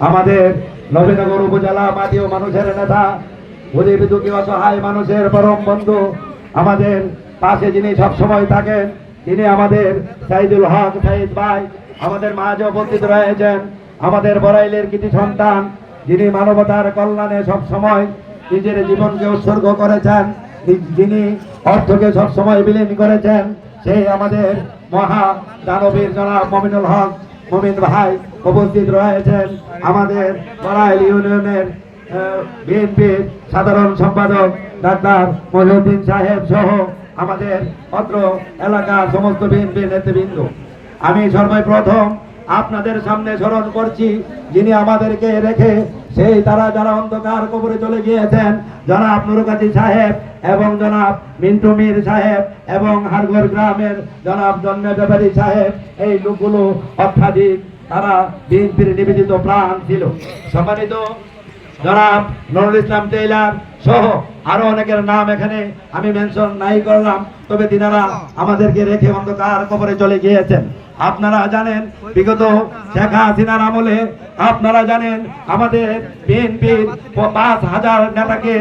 আমাদের নবীনগর উপজেলা মাটি ও মানুষের নেতা, গরিব দুঃখী অসহায় মানুষের পরম বন্ধু, আমাদের পাশে যিনি সবসময় থাকেন তিনি আমাদের সাইদুল হক সাইদ ভাই আমাদের মাঝে উপস্থিত রয়েছেন। আমাদের বড়াইলের কৃতি সন্তান, যিনি মানবতার কল্যাণে সবসময় নিজের জীবনকে উৎসর্গ করেছেন, যিনি অর্থকে সবসময় বিলীন করেছেন, সেই আমাদের মহা দানবীর জনাব মমিনুল হক মমিন ভাই উপস্থিত রয়েছেন। আমাদের বড়াইল ইউনিয়নের বিএনপির সাধারণ সম্পাদক ডাক্তার মহিউদ্দিন সাহেব সহ আমাদের অত্র এলাকার সমস্ত বিএনপি নেতৃবৃন্দ। আমি সর্বপ্রথম আপনাদের সামনে স্মরণ করছি যিনি আমাদেরকে রেখে সেই তারা যারা অন্ধকার কবরে চলে গিয়েছেন, জনাব নুর কাজী সাহেব এবং জনাব মিন্টু মীর সাহেব এবং হারগর গ্রামের জনাব জন্মে ব্যাপারী সাহেব। এই লোকগুলো অত্যাধিক তারা বিএনপির নিবেদিত প্রাণ ছিল। সম্মানিত জনাব নুরুল ইসলাম টেইলার সহ আরো অনেকের নাম এখানে আমি মেনশন নাই করলাম, তবে তিনারা আমাদেরকে রেখে অন্ধকার কবরে চলে গিয়েছেন। আপনারা জানেন বিগত শেখ হাসিনার আমলে আপনারা জানেন আমাদের বিএনপির ৫,০০০ নেতাকে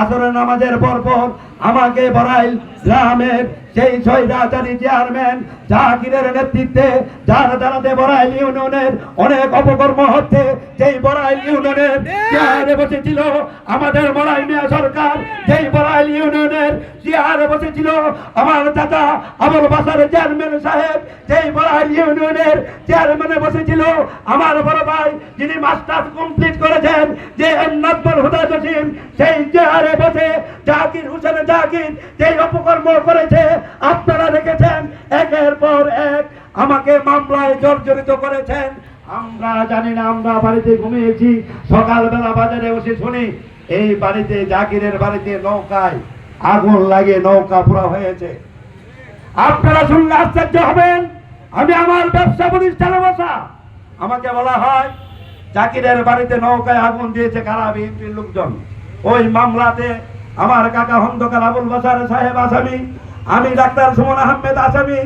আসরের নামাজের পরপর আমাকে বড়াইল গ্রামের সেই স্বৈরাচারী চেয়ারম্যান জাকিরের নেতৃত্বে যার দ্বারাতে বড়াইল ইউনিয়নের অনেক অপকর্ম হচ্ছে, যেই বড়াইল ইউনিয়নের চেয়ারে বসেছিল আমাদের বড়াইল মিয়া সরকার, যেই বড়াইল ইউনিয়নের চেয়ারে বসেছিল আমার চাচা আবুল বাসার চেয়ারম্যান সাহেব, যেই বড়াইল ইউনিয়নের চেয়ারম্যানে বসেছিল আমার বড় ভাই যিনি মাস্টার্স কমপ্লিট করেছেন, যে নাজমুল হুদা জসিম, সেই চেয়ারে বসে জাকির হোসেন জাকির যেই অপকর্ম করেছে আপনারা দেখেছেন। একের পর এক আমাকে মামলায় জর্জরিত করেছেন। আমরা জানি না, আমরা বাড়িতে ঘুমিয়েছি, সকালবেলা বাজারে বসে শুনি এই বাড়িতে জাকিরের বাড়িতে নৌকায় আগুন লাগে, নৌকা পুরা হয়েছে। আপনারা শুনলে আশ্চর্য হবেন। আমি আমার ব্যবসা প্রতিষ্ঠানে বসা, আমাকে বলা হয় জাকিরের বাড়িতে নৌকায় আগুন দিয়েছে কারা? বিএনপির লোকজন। ওই মামলাতে আমার কাকা খন্দকার আবুল বাসার সাহেব আসামি, আমি ডাক্তার সুমন আহমেদ আসামি,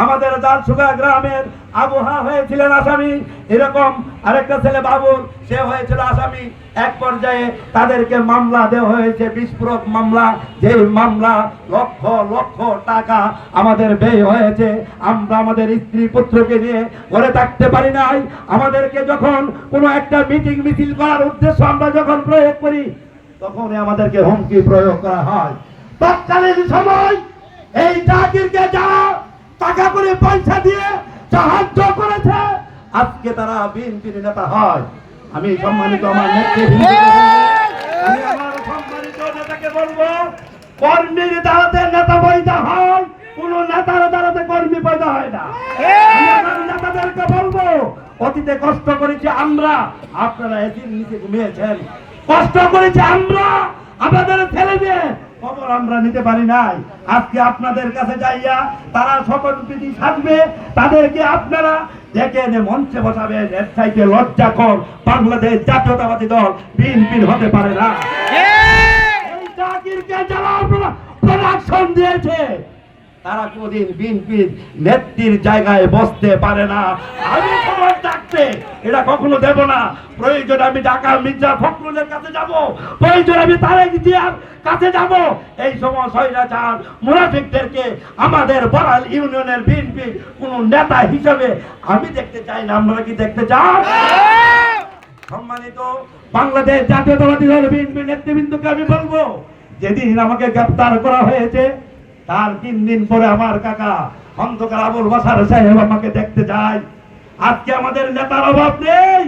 আমাদের জালসুগা গ্রামের আবুহা হয়েছিলেন আসামি, এরকম আরেকটা ছেলে বাবুল সে হয়েছিল আসামি। এক পর্যায়ে তাদেরকে মামলা দেওয়া হয়েছে, বিস্ফোরক মামলা, যেই মামলা লক্ষ লক্ষ টাকা আমাদের ব্যয় হয়েছে। আমরা আমাদের স্ত্রী পুত্রকে নিয়ে ঘরে থাকতে পারি নাই। আমাদেরকে যখন কোনো একটা মিটিং মিছিল করার উদ্দেশ্য আমরা যখন প্রয়োগ করি, তখনই আমাদেরকে হুমকি প্রয়োগ করা হয়। তৎকালীন সময় এই জাকিরকে যারা টাকা করে পয়সা দিয়ে সাহায্য করেছে, আজকে তারা বিএনপির নেতা হয়। আমি সম্মানিত আমার নেতৃবৃন্দ, আমি আমার সম্মানিত নেতাকে বলবো, কর্মীর দ্বারাতে নেতা পয়দা হয়, কোন নেতার দ্বারাতে কর্মী পয়দা হয় না। আমি আমার নেতাদেরকে বলবো, অতীতে কষ্ট করেছি আমরা, আপনারা এদিন নিচে ঘুমিয়েছেন। কষ্ট করেছি আমরা, আমাদের ছেলেদের খবর আমরা নিতে পারি নাই। আজকে আপনাদের কাছে যাইয়া তারা সকল প্রীতি থাকবে, তাদেরকে আপনারা ডেকে এনে মঞ্চে বসাবেন। এর চাইতে লজ্জাকর বাংলাদেশ জাতীয়তাবাদী দল বিএনপির হতে পারে না। এই জাকিরকে যারা প্রোডাকশন দিয়েছে তারা কোনদিন বিএনপির নেত্রীর জায়গায় বসতে পারে না। আমি খবর থাকতে এটা কখনো দেব না। প্রয়োজন আমি ঢাকা মির্জা ফখরুলের কাছে যাব, প্রয়োজন আমি তারেক জিয়ার কাছে যাব। এই সময় স্বৈরাচার মুনাফিকদেরকে আমাদের বড়াইল ইউনিয়নের বিএনপি কোন নেতা হিসেবে আমি দেখতে চাই না। আপনারা কি দেখতে চান? সম্মানিত বাংলাদেশ জাতীয়তাবাদী দল বিএনপি নেতৃবৃন্দকে আমি বলবো, যেদিন আমাকে গ্রেফতার করা হয়েছে তার 3 দিন পরে আমার কাকা খন্দকার আবুল বাসার সাহেব আমাকে দেখতে যায়। আজকে আমাদের নেতার অভাব নেই,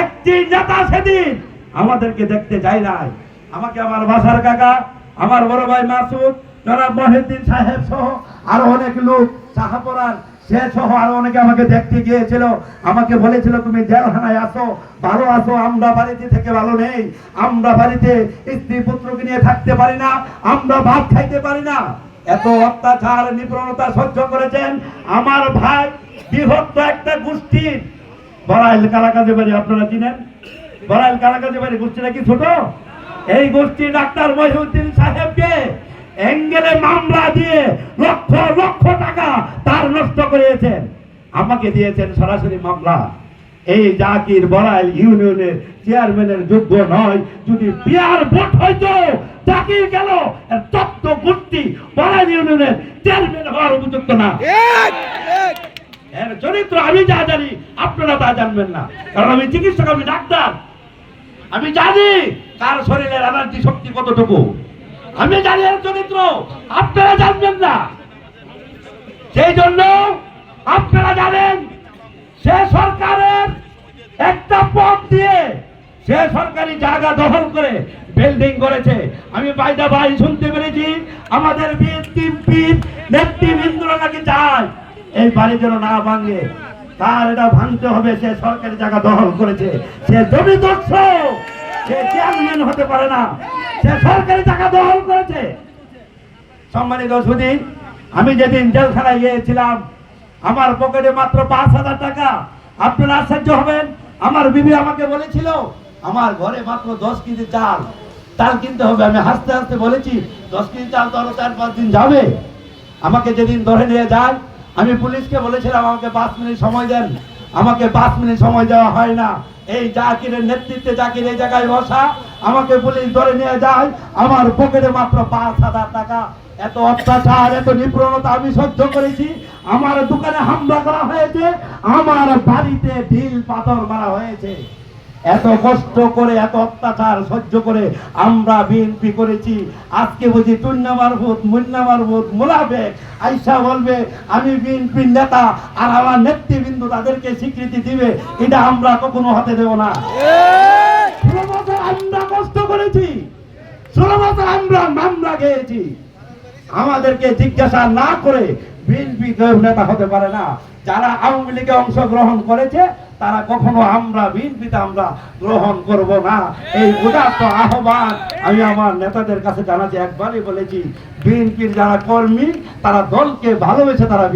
একটি নেতা সেদিন আমাদেরকে দেখতে যায় নাই। আমাকে আমার বাসার কাকা, আমার বড় ভাই মাসুদ, জনাব মহিউদ্দিন সাহেব সহ আরো অনেক লোক, শাহপুরার সে সহ আরো অনেকে আমাকে দেখতে গিয়েছিল। আমাকে বলেছিল তুমি জেলখানায় আসো, ভালো আসো, আমরা বাড়িতে থেকে ভালো নেই, আমরা বাড়িতে স্ত্রী পুত্রকে নিয়ে থাকতে পারি না, আমরা ভাত খাইতে পারি না। এত অত্যাচার নিপীড়নতা সহ্য করেছেন আমার ভাই। বিভক্ত একটা গোষ্ঠীর বড়াইল কালাকাজী বাড়ি, আপনারা চিনেন বড়াইল কালাকাজী বাড়ি গোষ্ঠীটা কি ছোট? এই গোষ্ঠী ডাক্তার মহিউদ্দিন সাহেবকে এঙ্গেলে মামলা দিয়ে লক্ষ লক্ষ টাকা তার নষ্ট করেছেন। আমাকে দিয়েছেন সরাসরি মামলা। এই জাকির বড়াইল ইউনিয়নের চেয়ারম্যানের যোগ্য নয়। যদি বিয়ার ভোট হইতো জাকির গেল এর তত্ত্ব গুর্তি বড়াইল ইউনিয়নের চেয়ারম্যান হওয়ার উপযুক্ত না। এর চরিত্র আমি যা জানি আপনারা তা জানবেন না, কারণ আমি চিকিৎসক, আমি ডাক্তার। আমি জানি কার শরীরের এনার্জি শক্তি কতটুকু, আমি জানি এর চরিত্র, আপনারা জানবেন না। সেই জন্য আপনারা জানেন সে সরকারের একটা পথ দিয়ে সে সরকারি জায়গা দখল করে বিল্ডিং করেছে। আমি বাইদা ভাই শুনতে পেরেছি আমাদের বিএনপির নেতৃবৃন্দরা নাকি চায় এই বাড়ি যেন না ভাঙে, তার এটা ভাঙতে হবে। সে সরকারি জায়গা দখল করেছে, সে জমি দর্শক, সে চেয়ারম্যান হতে পারে না, সে সরকারি জায়গা দখল করেছে। সম্মানিত সুধী, আমি যেদিন জেলখানায় গিয়েছিলাম আমার পকেটে মাত্র 5,000 টাকা। আপনারা আশ্চর্য হবেন, আমার বিবি আমাকে বলেছিল আমার ঘরে মাত্র 10 কেজি চাল কিনতে হবে। আমি হাসতে হাসতে বলেছি 10 কেজি চাল তো আরো 4-5 দিন যাবে। আমাকে যেদিন ধরে নিয়ে যায় আমি পুলিশকে বলেছিলাম আমাকে 5 মিনিট সময় দেন, আমাকে 5 মিনিট সময় দেওয়া হয় না। এই জাকিরের নেতৃত্বে জাকির এই জায়গায় বসা, আমাকে পুলিশ ধরে নিয়ে যায়, আমার পকেটে মাত্র 5,000 টাকা। এত অত্যাচার, এত নিপীড়নতা আমি সহ্য করেছি। আমার দোকানে হামলা করা হয়েছে, আমার বাড়িতে ঢিল পাথর মারা হয়েছে। এত কষ্ট করে, এত অত্যাচার সহ্য করে আমরা বিএনপি করেছি। আজকে বুঝি টুন্না মারফুত, মুন্না মারফুত, মুনাফেক আইসা বলবে আমি বিএনপির নেতা আর আমার নেতৃবৃন্দ তাদেরকে স্বীকৃতি দিবে, এটা আমরা কখনো হতে দেব না। 16 বছর আমরা কষ্ট করেছি, 16 বছর আমরা মামলা খেয়েছি। আমাদেরকে জিজ্ঞাসা না করে বিএনপি নেতা হতে পারে না। যারা আওয়ামী লীগে অংশগ্রহণ করেছে তারা কখনো আমরা বিএনপিতে আমরা গ্রহণ করব না। এই উদাত্ত আহ্বান আমি আমার নেতাদের কাছে জানাচ্ছি। একবারই বলেছি, বিএনপির যারা কর্মী তারা দলকে ভালোবেসে তারা